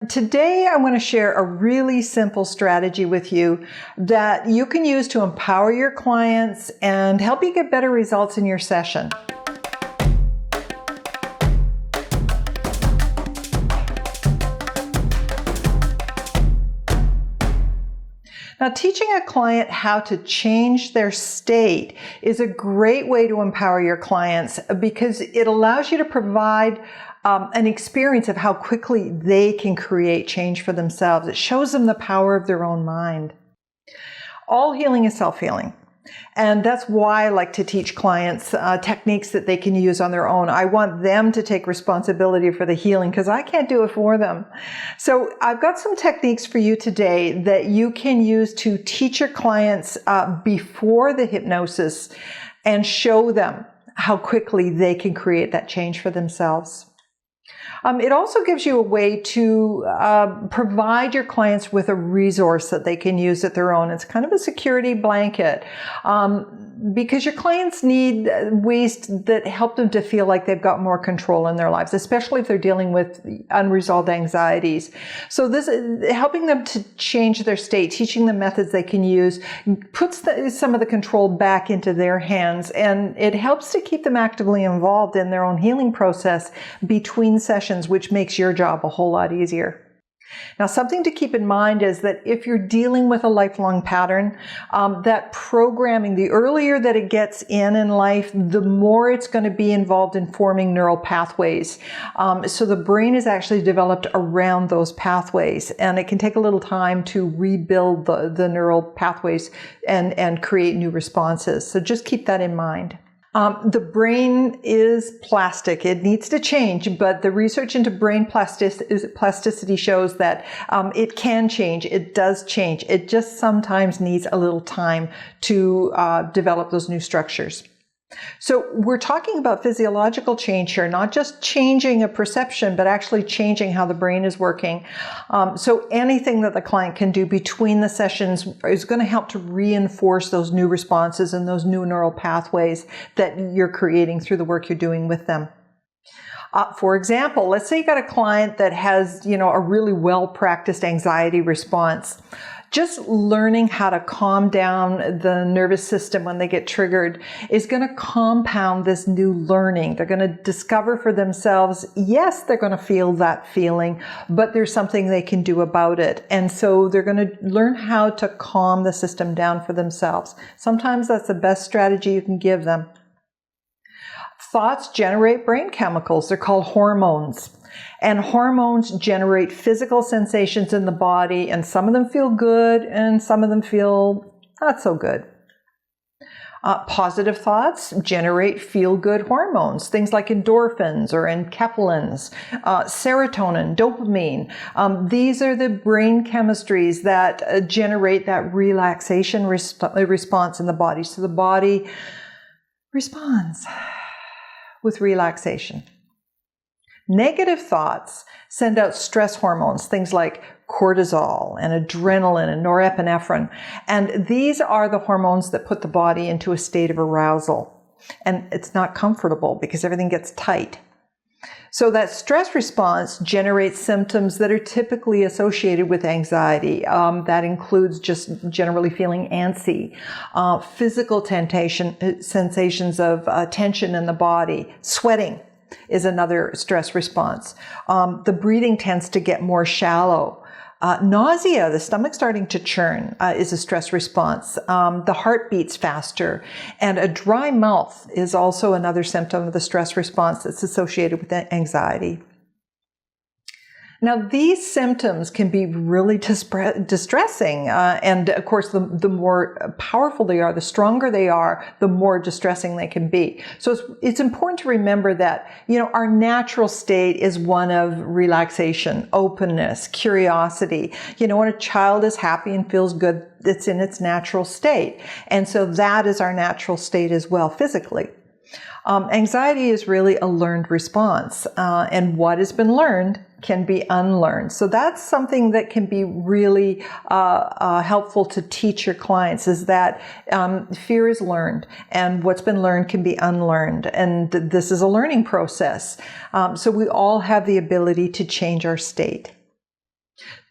Today, I want to share a really simple strategy with you that you can use to empower your clients and help you get better results in your session. Now, teaching a client how to change their state is a great way to empower your clients because it allows you to provide an experience of how quickly they can create change for themselves. It shows them the power of their own mind. All healing is self-healing. And that's why I like to teach clients techniques that they can use on their own. I want them to take responsibility for the healing because I can't do it for them. So I've got some techniques for you today that you can use to teach your clients before the hypnosis and show them how quickly they can create that change for themselves. It also gives you a way to provide your clients with a resource that they can use at their own. It's kind of a security blanket because your clients need ways that help them to feel like they've got more control in their lives, especially if they're dealing with unresolved anxieties. So this helping them to change their state, teaching them methods they can use, puts some of the control back into their hands, and it helps to keep them actively involved in their own healing process between sessions, which makes your job a whole lot easier. Now, something to keep in mind is that if you're dealing with a lifelong pattern, that programming, the earlier that it gets in life, the more it's going to be involved in forming neural pathways. So the brain is actually developed around those pathways, and it can take a little time to rebuild the neural pathways and create new responses. So just keep that in mind. The brain is plastic. It needs to change, but the research into brain plasticity shows that it can change. It does change. It just sometimes needs a little time to develop those new structures. So we're talking about physiological change here, not just changing a perception, but actually changing how the brain is working. So anything that the client can do between the sessions is going to help to reinforce those new responses and those new neural pathways that you're creating through the work you're doing with them. For example, let's say you got a client that has, a really well-practiced anxiety response. Just learning how to calm down the nervous system when they get triggered is going to compound this new learning. They're going to discover for themselves, yes, they're going to feel that feeling, but there's something they can do about it. And so they're going to learn how to calm the system down for themselves. Sometimes that's the best strategy you can give them. Thoughts generate brain chemicals. They're called hormones. And hormones generate physical sensations in the body, and some of them feel good and some of them feel not so good. Positive thoughts generate feel-good hormones, things like endorphins or enkephalins, serotonin, dopamine. These are the brain chemistries that generate that relaxation response in the body. So the body responds with relaxation. Negative thoughts send out stress hormones, things like cortisol and adrenaline and norepinephrine. And these are the hormones that put the body into a state of arousal. And it's not comfortable because everything gets tight. So that stress response generates symptoms that are typically associated with anxiety. That includes just generally feeling antsy, physical sensations of tension in the body, sweating is another stress response. The breathing tends to get more shallow. Nausea, the stomach starting to churn, is a stress response. The heart beats faster. And a dry mouth is also another symptom of the stress response that's associated with anxiety. Now, these symptoms can be really distressing. And of course, the more powerful they are, the stronger they are, the more distressing they can be. So it's important to remember that, our natural state is one of relaxation, openness, curiosity. When a child is happy and feels good, it's in its natural state. And so that is our natural state as well, physically. Anxiety is really a learned response, and what has been learned can be unlearned. So that's something that can be really helpful to teach your clients, is that fear is learned, and what's been learned can be unlearned. And this is a learning process. So we all have the ability to change our state.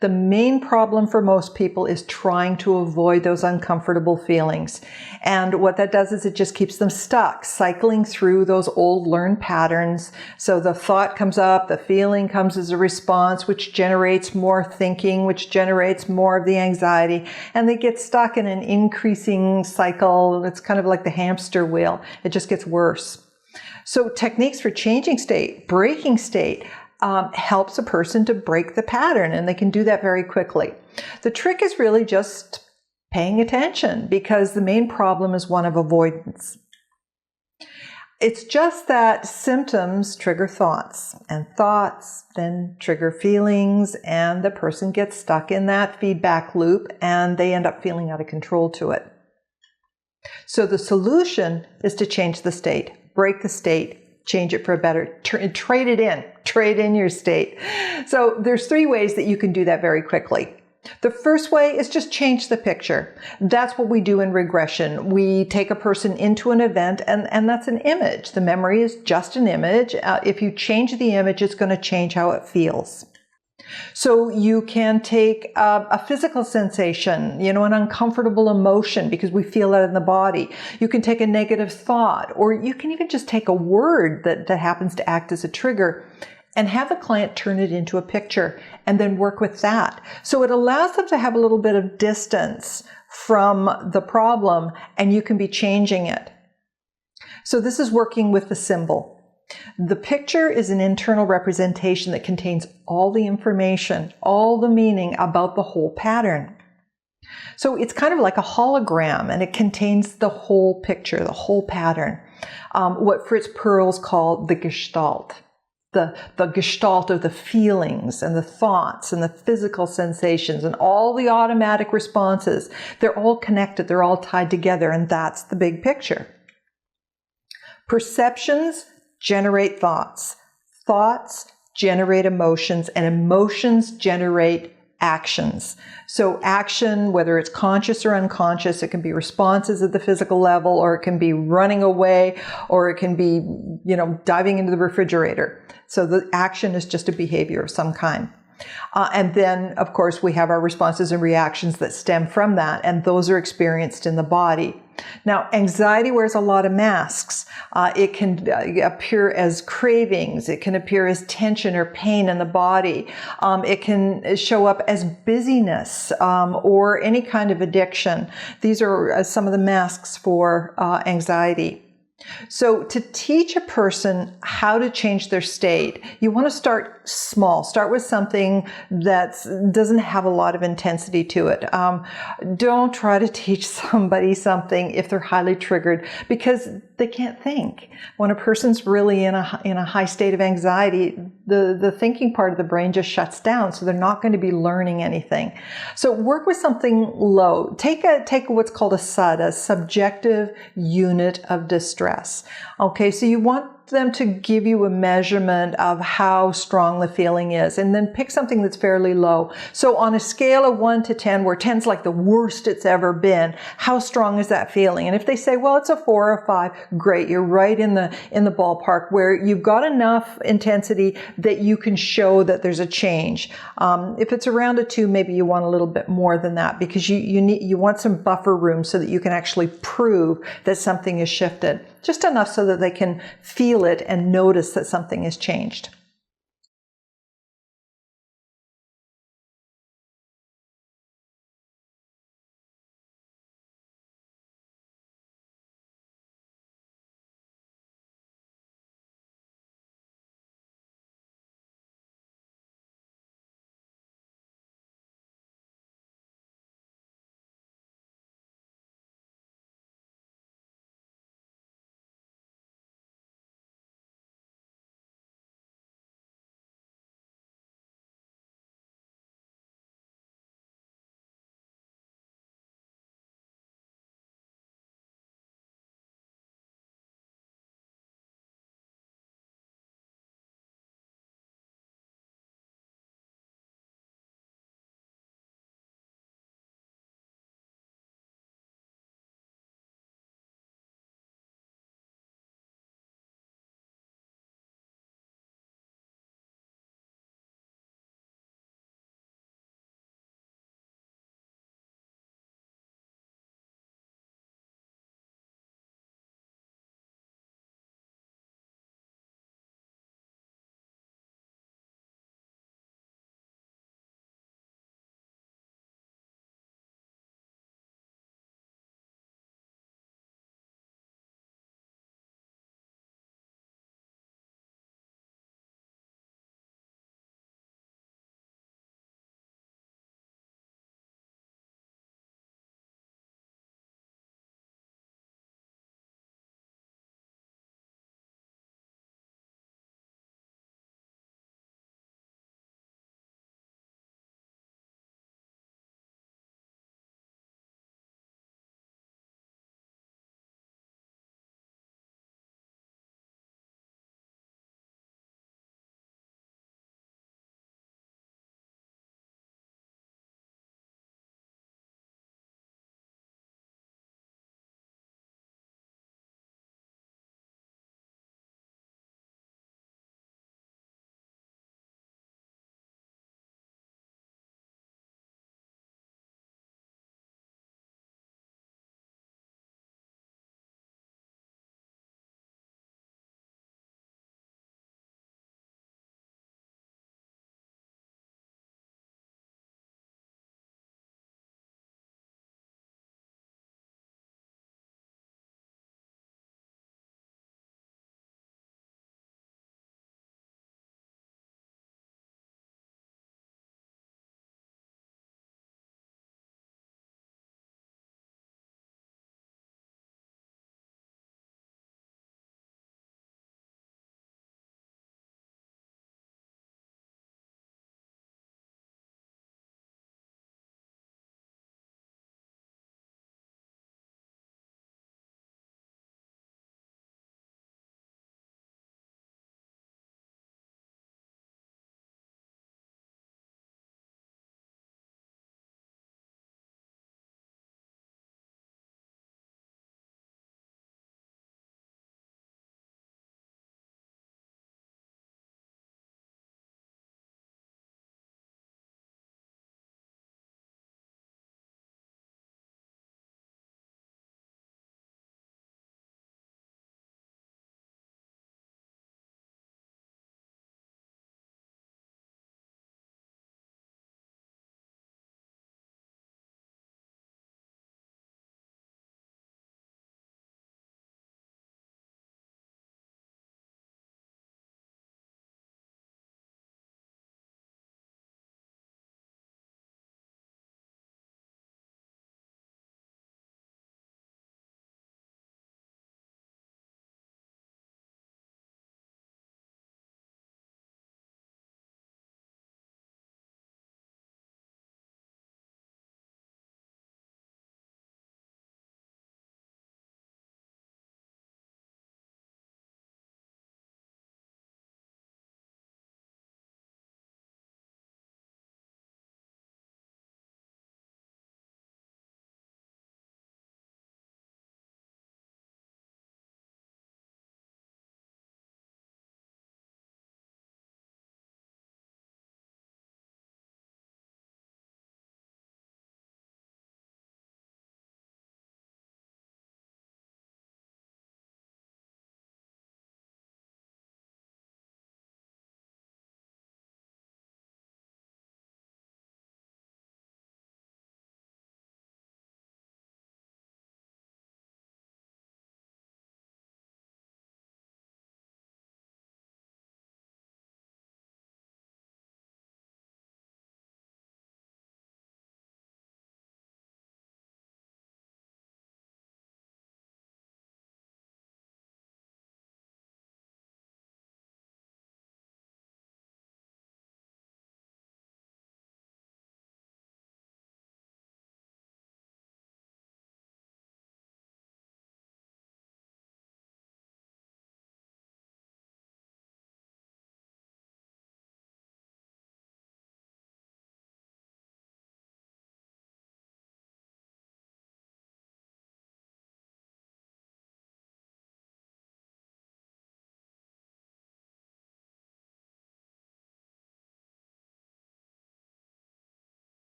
The main problem for most people is trying to avoid those uncomfortable feelings. And what that does is it just keeps them stuck, cycling through those old learned patterns. So the thought comes up, the feeling comes as a response, which generates more thinking, which generates more of the anxiety. And they get stuck in an increasing cycle. It's kind of like the hamster wheel. It just gets worse. So techniques for changing state, breaking state, helps a person to break the pattern, and they can do that very quickly. The trick is really just paying attention, because the main problem is one of avoidance. It's just that symptoms trigger thoughts, and thoughts then trigger feelings, and the person gets stuck in that feedback loop, and they end up feeling out of control to it. So the solution is to change the state, break the state, change it for a better, trade in your state. So there's 3 ways that you can do that very quickly. The first way is just change the picture. That's what we do in regression. We take a person into an event, and that's an image. The memory is just an image. If you change the image, it's going to change how it feels. So you can take a physical sensation, an uncomfortable emotion, because we feel that in the body. You can take a negative thought, or you can even just take a word that happens to act as a trigger, and have the client turn it into a picture and then work with that. So it allows them to have a little bit of distance from the problem, and you can be changing it. So this is working with the symbol. The picture is an internal representation that contains all the information, all the meaning about the whole pattern. So it's kind of like a hologram, and it contains the whole picture, the whole pattern. What Fritz Perls called the gestalt. The gestalt of the feelings and the thoughts and the physical sensations and all the automatic responses. They're all connected, they're all tied together, and that's the big picture. Perceptions generate thoughts. Thoughts generate emotions, and emotions generate actions. So action, whether it's conscious or unconscious, it can be responses at the physical level, or it can be running away, or it can be, diving into the refrigerator. So the action is just a behavior of some kind. And then, of course, we have our responses and reactions that stem from that, and those are experienced in the body. Now, anxiety wears a lot of masks. It can appear as cravings. It can appear as tension or pain in the body. It can show up as busyness or any kind of addiction. These are some of the masks for anxiety. So to teach a person how to change their state, you want to start small. Start with something that doesn't have a lot of intensity to it. Don't try to teach somebody something if they're highly triggered, because they can't think. When a person's really in a high state of anxiety, the thinking part of the brain just shuts down, so they're not going to be learning anything. So work with something low. Take what's called a SUD, a subjective unit of distress. Okay, so you want them to give you a measurement of how strong the feeling is, and then pick something that's fairly low. So on a scale of 1 to 10, where 10's like the worst it's ever been, how strong is that feeling? And if they say, well, it's a 4 or 5, great, you're right in the ballpark where you've got enough intensity that you can show that there's a change. If it's around a 2, maybe you want a little bit more than that, because you want some buffer room so that you can actually prove that something is shifted. Just enough so that they can feel it and notice that something has changed.